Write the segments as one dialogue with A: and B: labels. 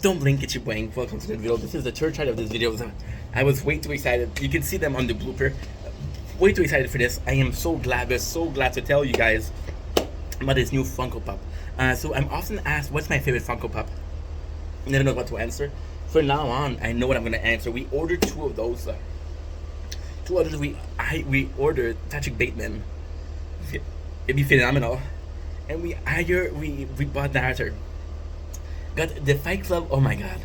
A: Don't blink, it's your boy. Welcome to the video. This is the third try of this video. I was way too excited. You can see them on the blooper. Way too excited for this. I am so glad. We're so glad to tell you guys about this new Funko Pop. So I'm often asked, what's my favorite Funko Pop? I never know what to answer. From now on, I know what I'm gonna answer. We ordered two of those. Two others. We ordered Patrick Bateman. It'd be phenomenal. And we bought Narrator. Got the Fight Club. Oh my god,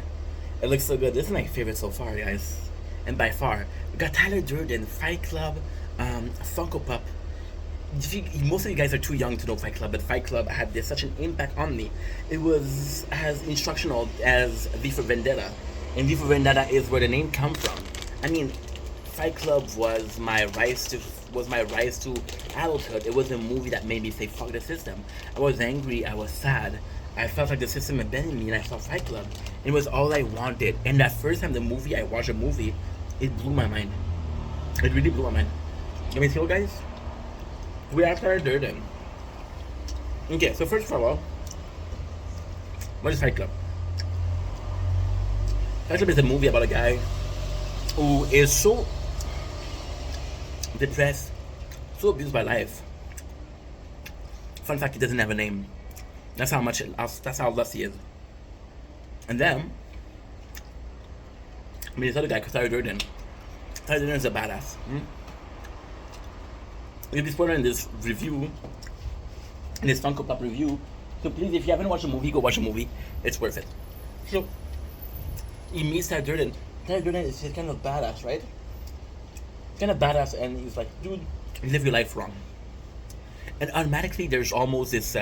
A: it looks so good. This is my favorite so far, guys, and by far. We got Tyler Durden, Fight Club, Funko Pop. Most of you guys are too young to know Fight Club, but Fight Club had such an impact on me. It was as instructional as V for Vendetta, and V for Vendetta is where the name comes from. I mean, Fight Club was my rise to adulthood. It was a movie that made me say fuck the system. I was angry. I was sad. I felt like the system abandoned me, and I saw Fight Club. It was all I wanted. And that first time I watched a movie, it blew my mind. It really blew my mind. Let me tell you guys, we are Tyler Durden. Okay, so first of all, what is Fight Club? Fight Club is a movie about a guy who is so depressed, so abused by life. Fun fact, he doesn't have a name. That's how lost he is. And then, this other guy, Tyler Durden. Tyler Durden is a badass. We'll be spoiling in this review, in this Funko Pop review. So please, if you haven't watched a movie, go watch a movie. It's worth it. So, he meets Tyler Durden. Tyler Durden is just kind of badass, right? Kind of badass, and he's like, dude, you live your life wrong. And automatically, there's almost this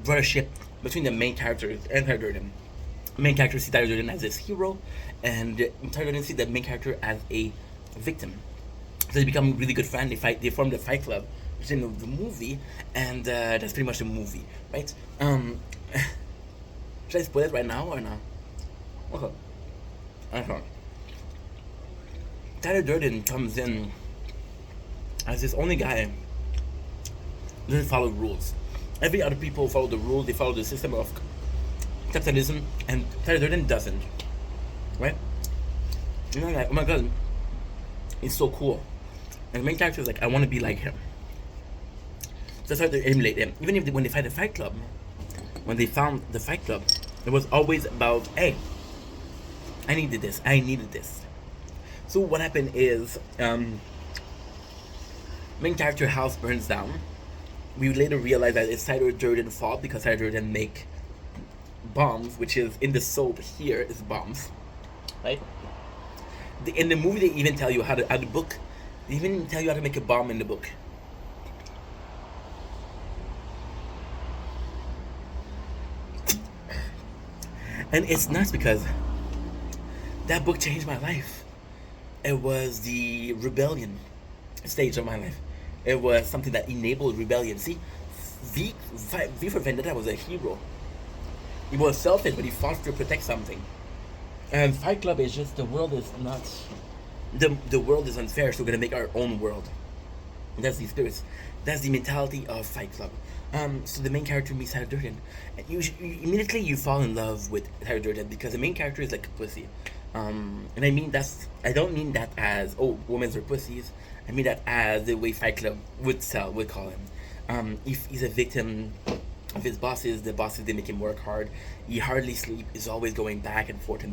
A: brothership between the main characters and Tyler Durden. The main character sees Tyler Durden as his hero, and Tyler Durden sees the main character as a victim. So they become really good friends. They form the Fight Club, which is in the movie, and that's pretty much the movie, right? Should I spoil it right now or no? Okay. Tyler Durden comes in as this only guy who doesn't follow rules. Every other people follow the rules, they follow the system of capitalism, and Tyler Durden doesn't. Right? You know, like, oh my god, he's so cool. And the main character is like, I want to be like him. So that's why they emulate him. Even if when they fight the Fight Club, when they found the Fight Club, it was always about, hey, I needed this. So what happened is, main character house burns down. We later realize that it's Tyler Durden's fault because Tyler Durden make bombs, which is in the soap here is bombs, right? In the movie, they even tell you how to they even tell you how to make a bomb in the book. And it's nuts because that book changed my life. It was the rebellion stage of my life. It was something that enabled rebellion. See, V for Vendetta was a hero. He was selfish, but he fought to protect something. And Fight Club is just, the world is not, the world is unfair, so we're gonna make our own world. And that's the spirits. That's the mentality of Fight Club. So the main character meets Tyler Durden, and immediately you fall in love with Tyler Durden because the main character is like a pussy. And I don't mean that as, oh, women are pussies. I mean that as the way Fight Club would call him. If he's a victim of his bosses, the bosses, they make him work hard. He hardly sleep, is always going back and forth,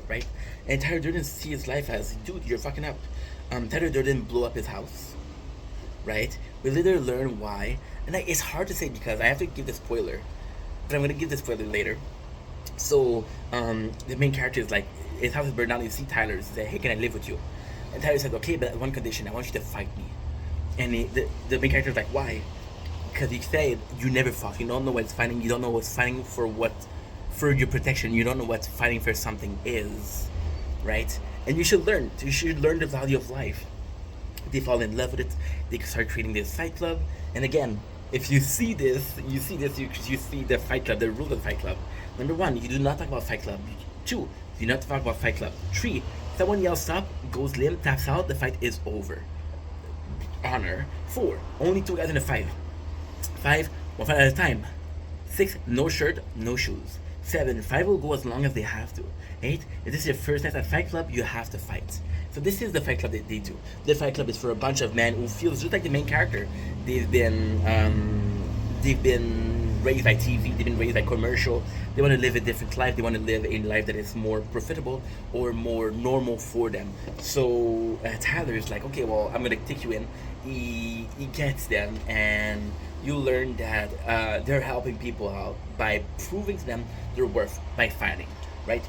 A: right? And Tyler Durden sees his life as, dude, you're fucking up. Tyler Durden blew up his house, right? We later learn why. And it's hard to say because I have to give the spoiler. But I'm going to give the spoiler later. So, the main character is like, his house is burned down, you see Tyler, he says, hey, can I live with you? And Tyler said, okay, but one condition, I want you to fight me. And the main character is like, why? Because he said, you never fought, you don't know what's fighting, you don't know what's fighting for your protection, you don't know what fighting for something is, right? And you should learn the value of life. They fall in love with it, they start creating this Fight Club, and again, if you see this, you see the Fight Club, the rules of Fight Club. Number 1, you do not talk about Fight Club. 2, you do not talk about Fight Club. 3, someone yells stop, goes limp, taps out, the fight is over. Honor. 4, only 2 guys in a fight. 5, one fight at a time. 6, no shirt, no shoes. 7. Fight will go as long as they have to. 8. If this is your first night at Fight Club, you have to fight. So this is the Fight Club that they do. The Fight Club is for a bunch of men who feels just like the main character. They've been raised by TV. They've been raised by commercial. They want to live a different life. They want to live a life that is more profitable or more normal for them. So Tyler is like, okay, well, I'm gonna take you in. He gets them, and you learn that they're helping people out by proving to them their worth by fighting, right?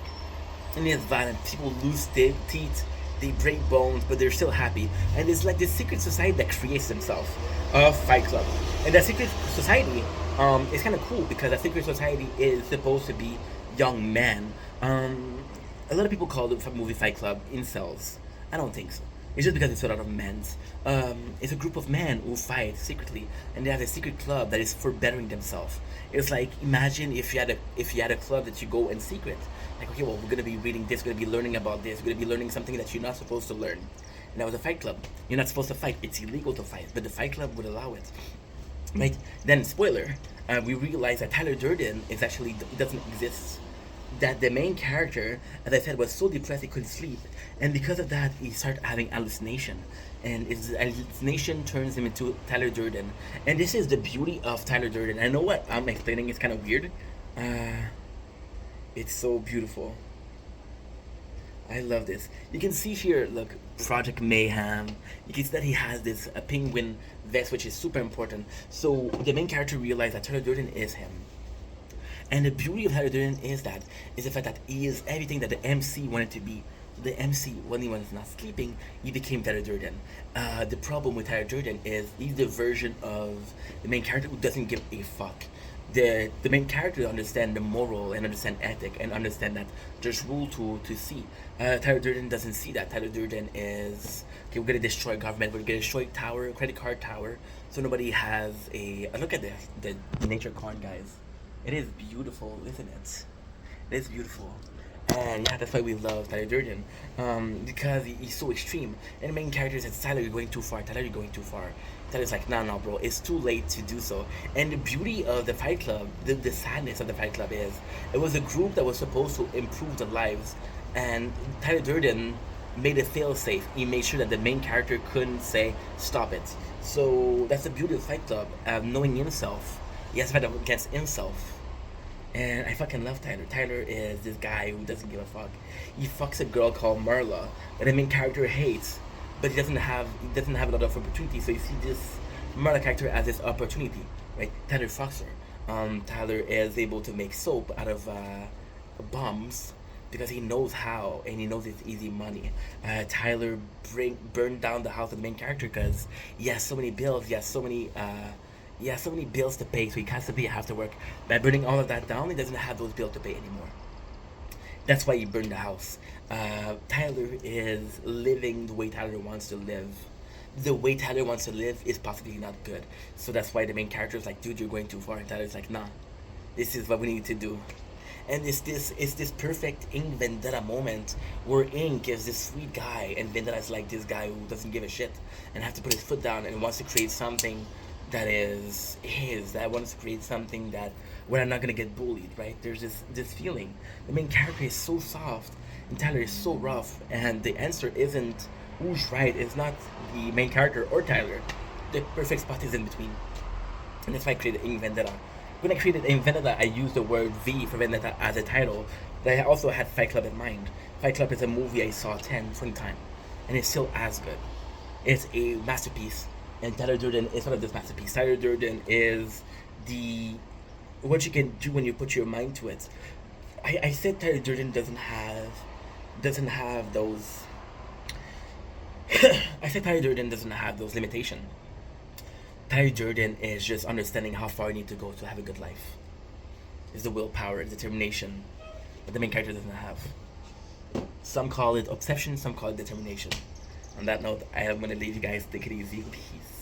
A: And it's violent. People lose teeth, they break bones, but they're still happy. And it's like this secret society that creates themselves, a Fight Club. And that secret society is kind of cool because that secret society is supposed to be young men. A lot of people call the movie Fight Club incels. I don't think so. It's just because it's a lot of men. It's a group of men who fight secretly, and they have a secret club that is for bettering themselves. It's like, imagine if you had a club that you go in secret. Like, okay, well, we're gonna be reading this, we're gonna be learning about this, we're gonna be learning something that you're not supposed to learn. And that was a Fight Club. You're not supposed to fight. It's illegal to fight, but the Fight Club would allow it. Right? Then, spoiler, we realize that Tyler Durden is actually doesn't exist. That the main character, as I said, was so depressed he couldn't sleep, and because of that, he started having hallucination, and his hallucination turns him into Tyler Durden. And this is the beauty of Tyler Durden. I know what I'm explaining is kind of weird. It's so beautiful. I love this. You can see here, look, Project Mayhem. You can see that he has this penguin vest, which is super important. So the main character realized that Tyler Durden is him. And the beauty of Tyler Durden is the fact that he is everything that the MC wanted to be. The MC, when he was not sleeping, he became Tyler Durden. The problem with Tyler Durden is he's the version of the main character who doesn't give a fuck. The main character understand the moral and understand ethic and understand that there's rule to see. Tyler Durden doesn't see that. Tyler Durden is, okay, we're gonna destroy government, we're gonna destroy tower, credit card tower, so nobody has a look at this, the nature con, guys. It is beautiful, isn't it? It is beautiful. And yeah, that's why we love Tyler Durden. Because he's so extreme. And the main character says, Tyler, you're going too far. Tyler, you're going too far. Tyler's like, nah, bro, it's too late to do so. And the beauty of the Fight Club, the sadness of the Fight Club is, it was a group that was supposed to improve the lives. And Tyler Durden made a fail-safe. He made sure that the main character couldn't say, stop it. So that's the beauty of Fight Club, knowing himself. He has to fight against himself. And I fucking love Tyler. Tyler is this guy who doesn't give a fuck. He fucks a girl called Marla that the main character hates, but he doesn't have a lot of opportunity. So you see this Marla character as this opportunity, right? Tyler fucks her. Tyler is able to make soap out of bombs because he knows how and he knows it's easy money. Tyler burned down the house of the main character because he has so many bills. He has so many bills to pay, so he has to pay after work. By burning all of that down, he doesn't have those bills to pay anymore. That's why he burned the house. Tyler is living the way Tyler wants to live. The way Tyler wants to live is possibly not good. So that's why the main character is like, dude, you're going too far. And Tyler's like, nah, this is what we need to do. And it's this perfect Ink Vendetta moment where Ink is this sweet guy and Vendetta is like this guy who doesn't give a shit and has to put his foot down and wants to create something that is his, that wants to create something that where I'm not gonna get bullied, right? There's this feeling. The main character is so soft and Tyler is so rough, and the answer isn't who's right. It's not the main character or Tyler. The perfect spot is in between. And that's why I created Ink Vendetta. When I created Ink Vendetta, I used the word V for Vendetta as a title, but I also had Fight Club in mind. Fight Club is a movie I saw 20 times, and it's still as good. It's a masterpiece. And Tyler Durden is one of this masterpiece. Tyler Durden is what you can do when you put your mind to it. I said Tyler Durden doesn't have those. I said Tyler Durden doesn't have those limitations. Tyler Durden is just understanding how far you need to go to have a good life. It's the willpower, determination that the main character doesn't have. Some call it obsession, some call it determination. On that note, I am going to leave you guys. Take it easy. Peace.